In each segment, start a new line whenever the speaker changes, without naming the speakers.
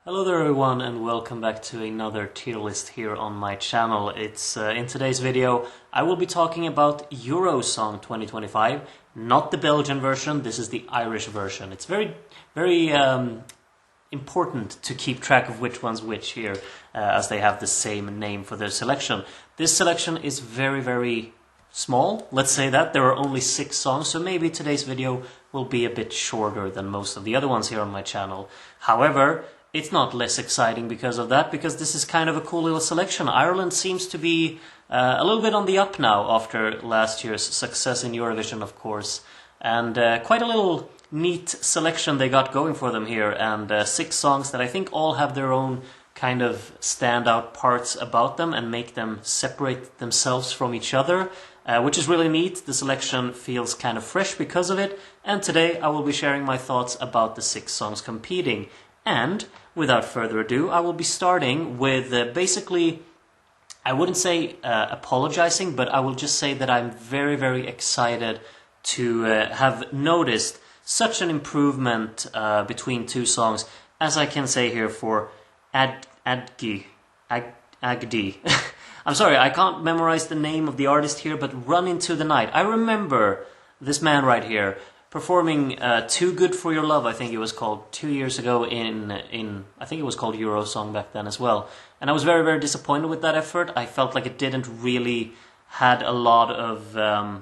Hello there everyone and welcome back to another tier list here on my channel. In today's video I will be talking about Eurosong 2025, not the Belgian version, this is the Irish version. It's very important to keep track of which one's which here as they have the same name for their selection. This selection is very small, let's say that. There are only 6 songs, so maybe today's video will be a bit shorter than most of the other ones here on my channel. However, it's not less exciting because of that, because this is kind of a cool little selection. Ireland seems to be a little bit on the up now after last year's success in Eurovision, of course. And quite a little neat selection they got going for them here, and 6 songs that I think all have their own kind of standout parts about them and make them separate themselves from each other, which is really neat. The selection feels kind of fresh because of it, and today I will be sharing my thoughts about the 6 songs competing. And without further ado, I will be starting with basically, I wouldn't say apologizing, but I will just say that I'm very excited to have noticed such an improvement between 2 songs, as I can say here for Adgy. I'm sorry, I can't memorize the name of the artist here, but Run Into the Night. I remember this man right here performing Too Good For Your Love, I think it was called, 2 years ago in I think it was called Eurosong back then as well. And I was very disappointed with that effort. I felt like it didn't really had a lot of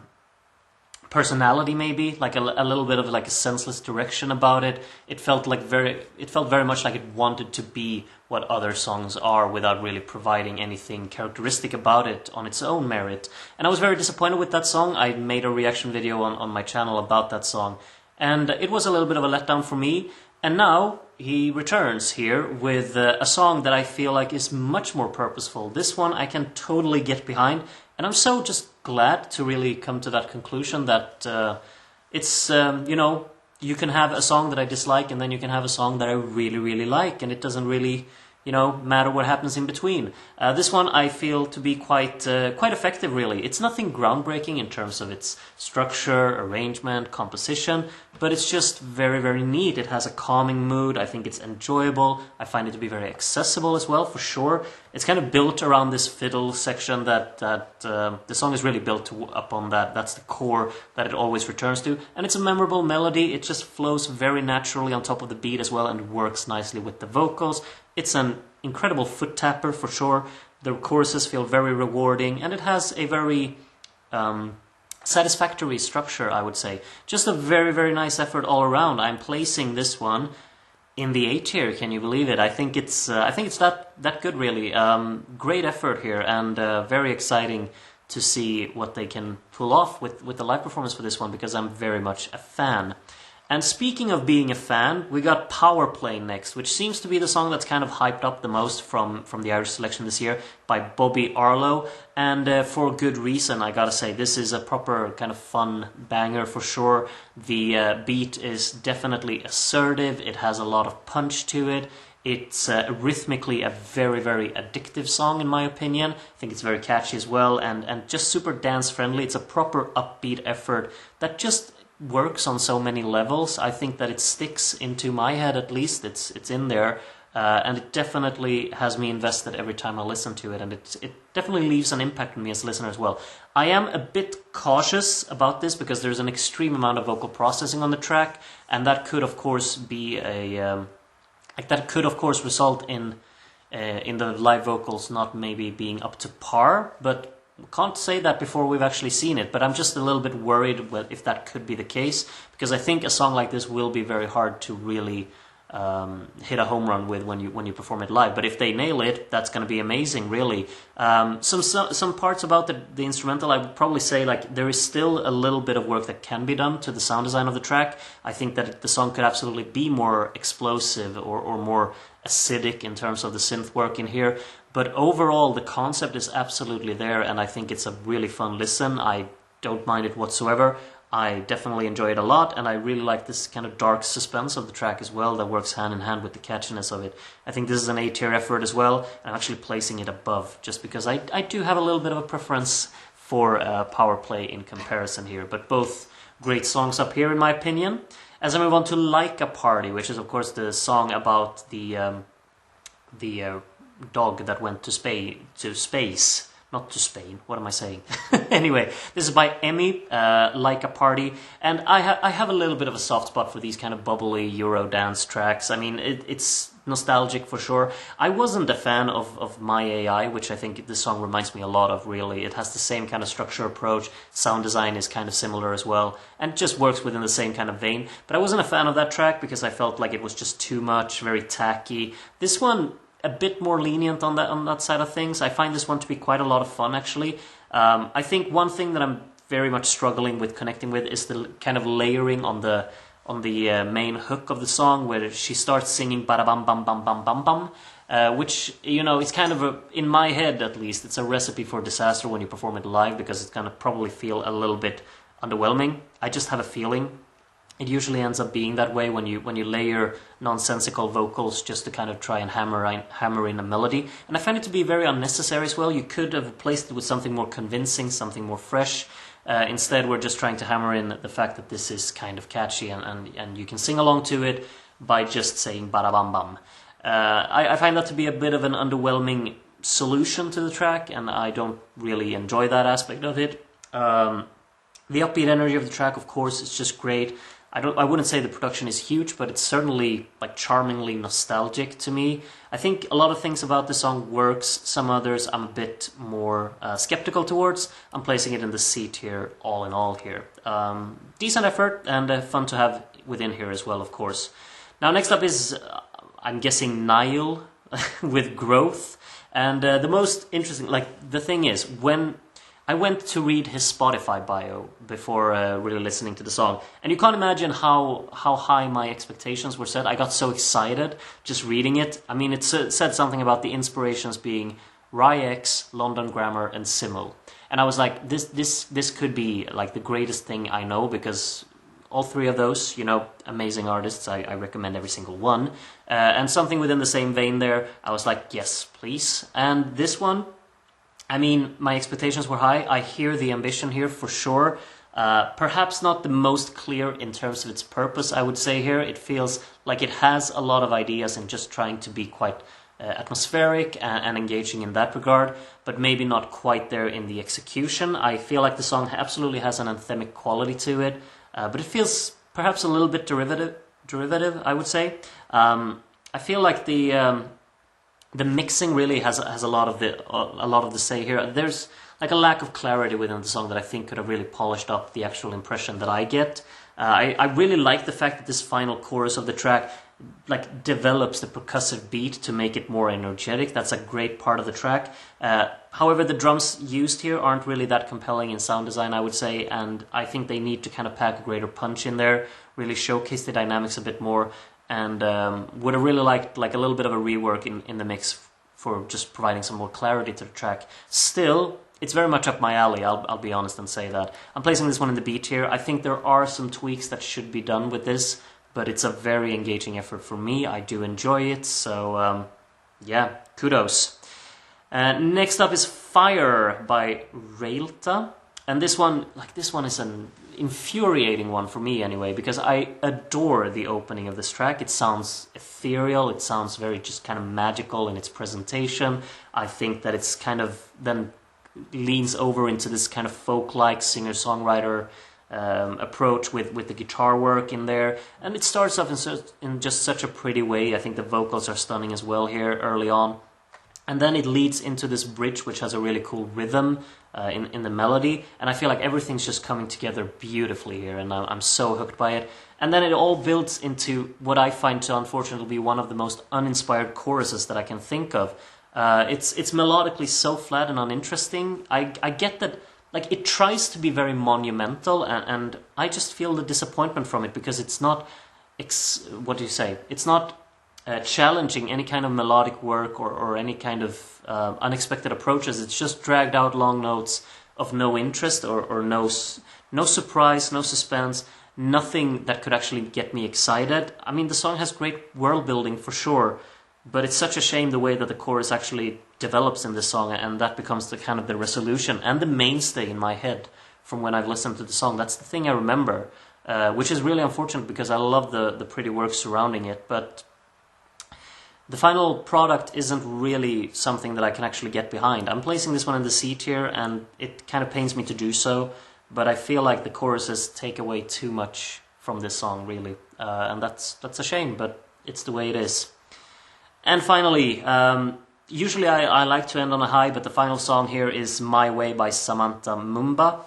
personality, maybe, like a little bit of like a senseless direction about it. It felt very much like it wanted to be what other songs are without really providing anything characteristic about it on its own merit. And I was very disappointed with that song. I made a reaction video on my channel about that song, and it was a little bit of a letdown for me. And now he returns here with a song that I feel like is much more purposeful. This one I can totally get behind, and I'm so just glad to really come to that conclusion that it's, you know, you can have a song that I dislike and then you can have a song that I really like, and it doesn't really, you know, matter what happens in between. This one I feel to be quite effective, really. It's nothing groundbreaking in terms of its structure, arrangement, composition, but it's just very neat. It has a calming mood. I think it's enjoyable. I find it to be very accessible as well, for sure. It's kind of built around this fiddle section that the song is really built upon that. That's the core that it always returns to. And it's a memorable melody. It just flows very naturally on top of the beat as well and works nicely with the vocals. It's an incredible foot tapper for sure. The choruses feel very rewarding, and it has a very satisfactory structure, I would say. Just a very nice effort all around. I'm placing this one in the A tier. Can you believe it? I think it's that good, really. Great effort here, and very exciting to see what they can pull off with the live performance for this one, because I'm very much a fan. And speaking of being a fan, we got POWERPLAY next, which seems to be the song that's kind of hyped up the most from the Irish selection this year, by Bobbi Arlo, and for good reason, I gotta say. This is a proper kind of fun banger for sure. The beat is definitely assertive, it has a lot of punch to it. It's rhythmically a very addictive song, in my opinion. I think it's very catchy as well, and just super dance friendly. It's a proper upbeat effort that just works on so many levels. I think that it sticks into my head, at least. It's in there, and it definitely has me invested every time I listen to it, and it definitely leaves an impact on me as a listener as well. I am a bit cautious about this because there's an extreme amount of vocal processing on the track, and that could of course be result in the live vocals not maybe being up to par, but can't say that before we've actually seen it. But I'm just a little bit worried if that could be the case, because I think a song like this will be very hard to really hit a home run with when you perform it live. But if they nail it, that's going to be amazing, really. Some parts about the instrumental, I would probably say, like, there is still a little bit of work that can be done to the sound design of the track. I think that the song could absolutely be more explosive or more acidic in terms of the synth work in here. But overall, the concept is absolutely there, and I think it's a really fun listen. I don't mind it whatsoever. I definitely enjoy it a lot, and I really like this kind of dark suspense of the track as well that works hand in hand with the catchiness of it. I think this is an A-tier effort as well, and I'm actually placing it above, just because I do have a little bit of a preference for POWERPLAY in comparison here. But both great songs up here, in my opinion. As I move on to Laika Party, which is of course the song about the the dog that went to space. Not to Spain, what am I saying? Anyway, this is by EMMY, Laika Party, and I have a little bit of a soft spot for these kind of bubbly Euro dance tracks. I mean, it's nostalgic for sure. I wasn't a fan of My AI, which I think this song reminds me a lot of, really. It has the same kind of structure approach, sound design is kind of similar as well, and just works within the same kind of vein. But I wasn't a fan of that track because I felt like it was just too much, very tacky. This one, a bit more lenient on that side of things. I find this one to be quite a lot of fun, actually. I think one thing that I'm very much struggling with connecting with is the kind of layering on the main hook of the song, where she starts singing "bada bam bam bam bam bam bam," which, you know, it's kind of in my head at least, it's a recipe for disaster when you perform it live, because it's gonna probably feel a little bit underwhelming. I just have a feeling. It usually ends up being that way when you layer nonsensical vocals just to kind of try and hammer in a melody. And I find it to be very unnecessary as well. You could have replaced it with something more convincing, something more fresh. Instead, we're just trying to hammer in the fact that this is kind of catchy and you can sing along to it by just saying "bada bam bam." I find that to be a bit of an underwhelming solution to the track, and I don't really enjoy that aspect of it. The upbeat energy of the track, of course, is just great. I wouldn't say the production is huge, but it's certainly like charmingly nostalgic to me. I think a lot of things about the song works. Some others I'm a bit more skeptical towards. I'm placing it in the C tier, all in all here. Decent effort and fun to have within here as well, of course. Now next up is, I'm guessing, NIYL with Growth. And the most interesting, like, the thing is, when I went to read his Spotify bio before really listening to the song, and you can't imagine how high my expectations were set. I got so excited just reading it. I mean, it said something about the inspirations being RyX, London Grammar, and Simul. And I was like, this could be like the greatest thing I know, because all three of those, you know, amazing artists. I recommend every single one. And something within the same vein there, I was like, yes, please. And this one, I mean, my expectations were high. I hear the ambition here for sure. Perhaps not the most clear in terms of its purpose, I would say here. It feels like it has a lot of ideas and just trying to be quite atmospheric and engaging in that regard, but maybe not quite there in the execution. I feel like the song absolutely has an anthemic quality to it, but it feels perhaps a little bit derivative, I would say. I feel like the mixing really has a lot of the say here. There's like a lack of clarity within the song that I think could have really polished up the actual impression that I get. I really like the fact that this final chorus of the track like develops the percussive beat to make it more energetic. That's a great part of the track. However, the drums used here aren't really that compelling in sound design, I would say, and I think they need to kind of pack a greater punch in there, really showcase the dynamics a bit more, and would have really liked like a little bit of a rework in the mix for just providing some more clarity to the track. Still, it's very much up my alley, I'll be honest and say that. I'm placing this one in the B tier. I think there are some tweaks that should be done with this, but it's a very engaging effort for me. I do enjoy it, so yeah, kudos. Next up is Fire by Reylta, and this one is an infuriating one for me anyway, because I adore the opening of this track. It sounds ethereal, it sounds very just kind of magical in its presentation. I think that it's kind of then leans over into this kind of folk-like singer-songwriter approach with the guitar work in there, and it starts off in just such a pretty way. I think the vocals are stunning as well here early on, and then it leads into this bridge which has a really cool rhythm in the melody, and I feel like everything's just coming together beautifully here, and I'm so hooked by it. And then it all builds into what I find to unfortunately be one of the most uninspired choruses that I can think of. It's melodically so flat and uninteresting. I get that, like, it tries to be very monumental, and I just feel the disappointment from it, because it's not, it's not challenging any kind of melodic work or any kind of unexpected approaches. It's just dragged out long notes of no interest or no surprise, no suspense, nothing that could actually get me excited. I mean, the song has great world building for sure, but it's such a shame the way that the chorus actually develops in this song, and that becomes the kind of the resolution and the mainstay in my head from when I've listened to the song. That's the thing I remember, which is really unfortunate because I love the pretty work surrounding it. But the final product isn't really something that I can actually get behind. I'm placing this one in the C tier, and it kind of pains me to do so, but I feel like the choruses take away too much from this song, really. And that's a shame, but it's the way it is. And finally, usually I like to end on a high, but the final song here is My Way by Samantha Mumba,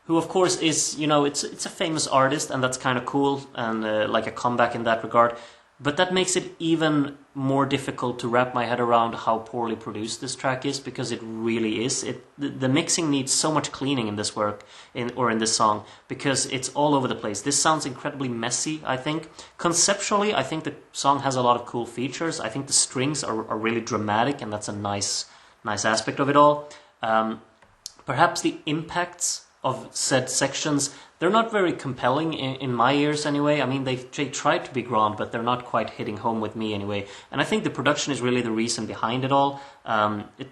who of course is, you know, it's a famous artist, and that's kind of cool, and like a comeback in that regard. But that makes it even more difficult to wrap my head around how poorly produced this track is, because it really is. The mixing needs so much cleaning in this work, in this song, because it's all over the place. This sounds incredibly messy, I think. Conceptually, I think the song has a lot of cool features. I think the strings are really dramatic, and that's a nice aspect of it all. Perhaps the impacts of said sections, they're not very compelling in my ears anyway. I mean, they try to be grand, but they're not quite hitting home with me anyway. And I think the production is really the reason behind it all.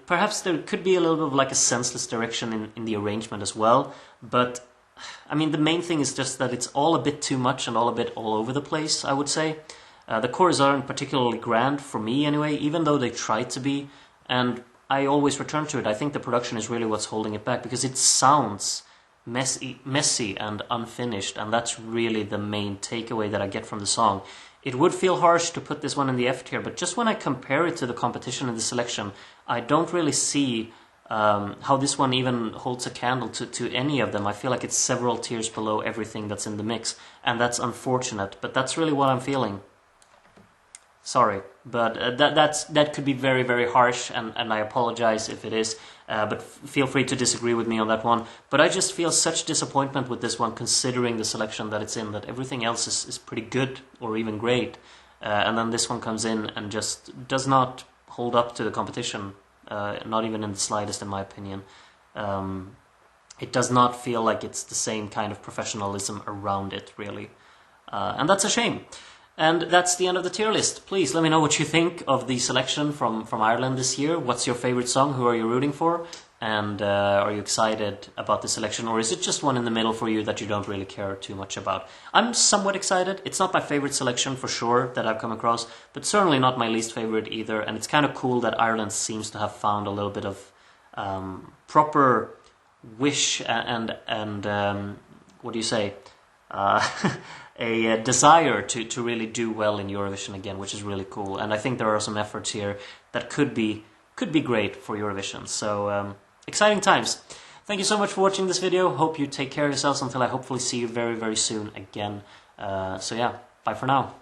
Perhaps there could be a little bit of like a senseless direction in the arrangement as well. But, I mean, the main thing is just that it's all a bit too much and all a bit all over the place, I would say. The choruses aren't particularly grand for me anyway, even though they try to be. And I always return to it. I think the production is really what's holding it back, because it sounds messy and unfinished, and that's really the main takeaway that I get from the song. It would feel harsh to put this one in the F tier, but just when I compare it to the competition in the selection, I don't really see how this one even holds a candle to any of them. I feel like it's several tiers below everything that's in the mix, and that's unfortunate, but that's really what I'm feeling. Sorry, but that could be very, very harsh, and I apologize if it is, but feel free to disagree with me on that one. But I just feel such disappointment with this one, considering the selection that it's in, that everything else is pretty good or even great, and then this one comes in and just does not hold up to the competition, not even in the slightest, in my opinion. It does not feel like it's the same kind of professionalism around it, really, and that's a shame. And that's the end of the tier list. Please let me know what you think of the selection from Ireland this year. What's your favorite song? Who are you rooting for? And are you excited about the selection? Or is it just one in the middle for you that you don't really care too much about? I'm somewhat excited. It's not my favorite selection for sure that I've come across, but certainly not my least favorite either. And it's kind of cool that Ireland seems to have found a little bit of proper wish and what do you say? A desire to really do well in Eurovision again, which is really cool. And I think there are some efforts here that could be great for Eurovision. So exciting times. Thank you so much for watching this video. Hope you take care of yourselves until I hopefully see you very, very soon again. So yeah, bye for now.